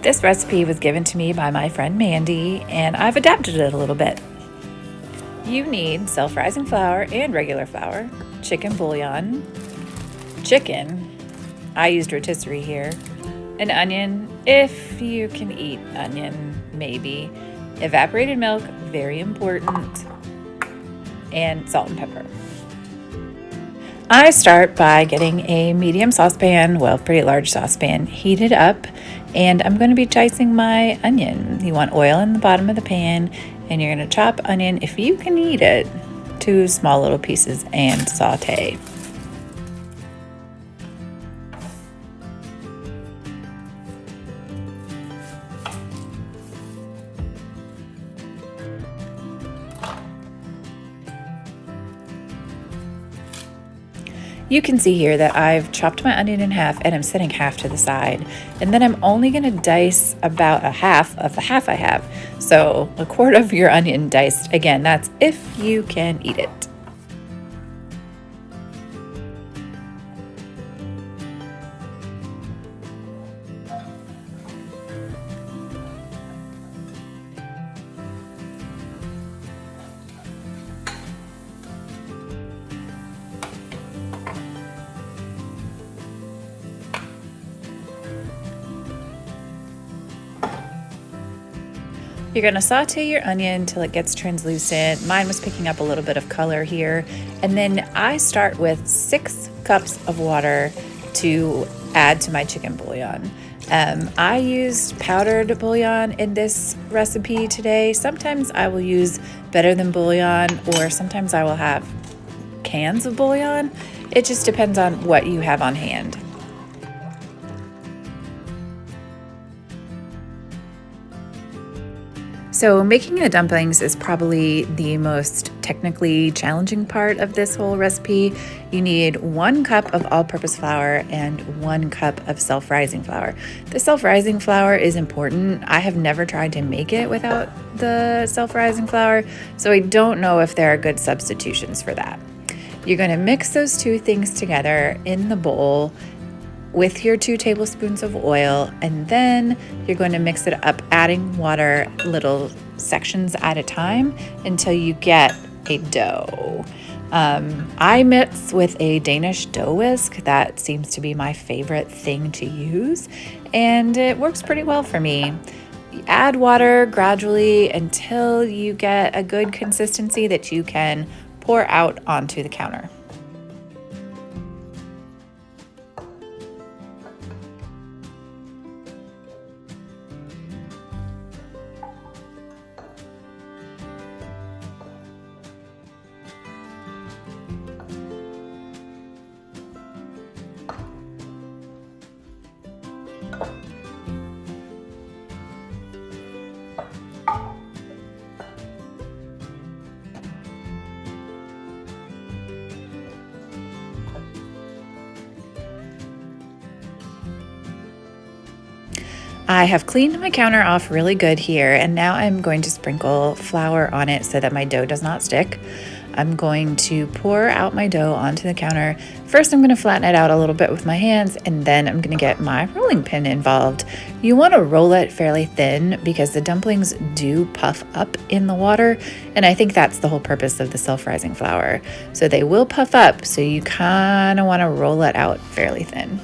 This recipe was given to me by my friend Mandy, and I've adapted it a little bit. You need self-rising flour and regular flour, chicken bouillon, chicken, I used rotisserie here, an onion, if you can eat onion, maybe, evaporated milk, very important, and salt and pepper. I start by getting a medium saucepan, well, pretty large saucepan, heated up, and I'm going to be dicing my onion. You want oil in the bottom of the pan, and you're going to chop onion, if you can eat it, to small little pieces and saute. You can see here that I've chopped my onion in half and I'm setting half to the side. And then I'm only going to dice about a half of the half I have. So a quart of your onion diced. Again, that's if you can eat it. You're going to saute your onion until it gets translucent. Mine was picking up a little bit of color here. And then I start with 6 cups of water to add to my chicken bouillon. I used powdered bouillon in this recipe today. Sometimes I will use better than bouillon, or sometimes I will have cans of bouillon. It just depends on what you have on hand. So making the dumplings is probably the most technically challenging part of this whole recipe. You need 1 cup of all-purpose flour and 1 cup of self-rising flour. The self-rising flour is important. I have never tried to make it without the self-rising flour, so I don't know if there are good substitutions for that. You're going to mix those two things together in the bowl with your 2 tablespoons of oil, and then you're going to mix it up, adding water little sections at a time until you get a dough. I mix with a Danish dough whisk. That seems to be my favorite thing to use, and it works pretty well for me. You add water gradually until you get a good consistency that you can pour out onto the counter. I have cleaned my counter off really good here, and now I'm going to sprinkle flour on it so that my dough does not stick. I'm going to pour out my dough onto the counter. First, I'm going to flatten it out a little bit with my hands, and then I'm going to get my rolling pin involved. You want to roll it fairly thin because the dumplings do puff up in the water, and I think that's the whole purpose of the self-rising flour. So they will puff up, so you kind of want to roll it out fairly thin.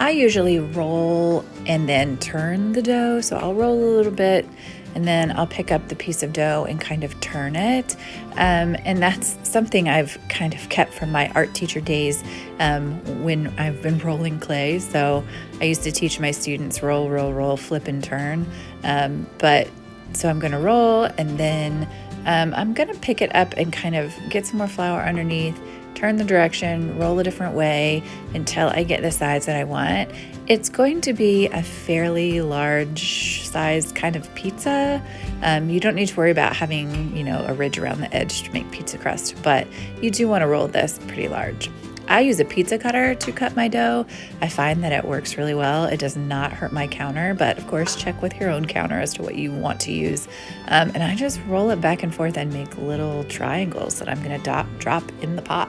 I usually roll and then turn the dough. So I'll roll a little bit and then I'll pick up the piece of dough and kind of turn it. And that's something I've kind of kept from my art teacher days when I've been rolling clay. So I used to teach my students roll, roll, roll, flip and turn. So I'm going to roll, and then I'm going to pick it up and kind of get some more flour underneath, turn the direction, roll a different way until I get the size that I want. It's going to be a fairly large size kind of pizza. You don't need to worry about having, a ridge around the edge to make pizza crust, but you do want to roll this pretty large. I use a pizza cutter to cut my dough. I find that it works really well. It does not hurt my counter, but of course check with your own counter as to what you want to use. And I just roll it back and forth and make little triangles that I'm going to drop in the pot.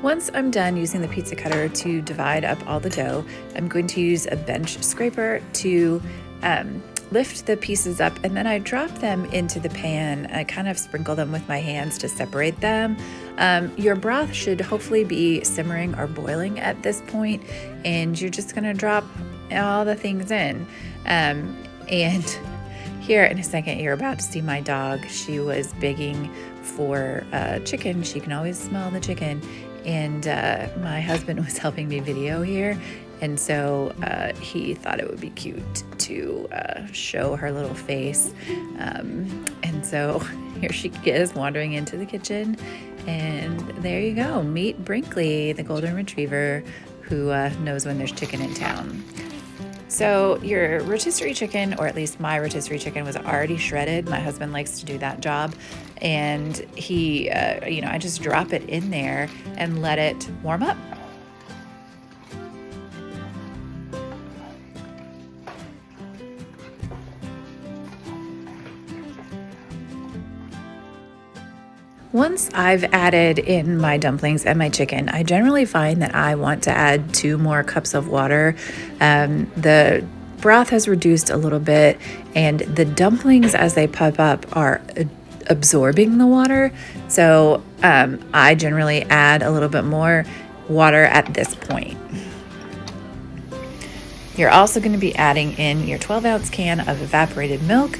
Once I'm done using the pizza cutter to divide up all the dough, I'm going to use a bench scraper to lift the pieces up, and then I drop them into the pan. I kind of sprinkle them with my hands to separate them. Your broth should hopefully be simmering or boiling at this point, and you're just gonna drop all the things in. And here in a second, you're about to see my dog. She was begging for chicken. She can always smell the chicken. And my husband was helping me video here. And so he thought it would be cute to show her little face. And so here she is wandering into the kitchen. And there you go. Meet Brinkley, the golden retriever, who knows when there's chicken in town. So your rotisserie chicken, or at least my rotisserie chicken, was already shredded. My husband likes to do that job. And he, I just drop it in there and let it warm up. Once I've added in my dumplings and my chicken, I generally find that I want to add 2 more cups of water. The broth has reduced a little bit, and the dumplings, as they pop up, are absorbing the water. So I generally add a little bit more water at this point. You're also going to be adding in your 12-ounce can of evaporated milk.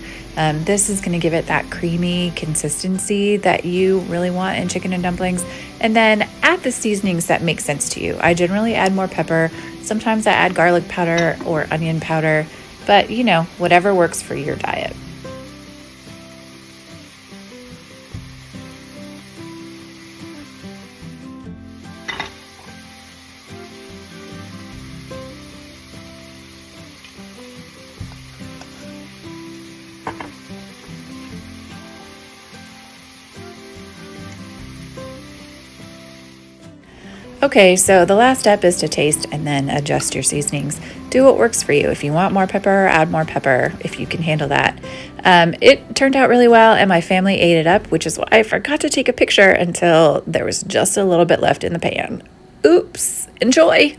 This is going to give it that creamy consistency that you really want in chicken and dumplings. And then add the seasonings that make sense to you. I generally add more pepper. Sometimes I add garlic powder or onion powder, but whatever works for your diet. Okay, so the last step is to taste and then adjust your seasonings. Do what works for you. If you want more pepper, add more pepper if you can handle that. It turned out really well, and my family ate it up, which is why I forgot to take a picture until there was just a little bit left in the pan. Oops, enjoy.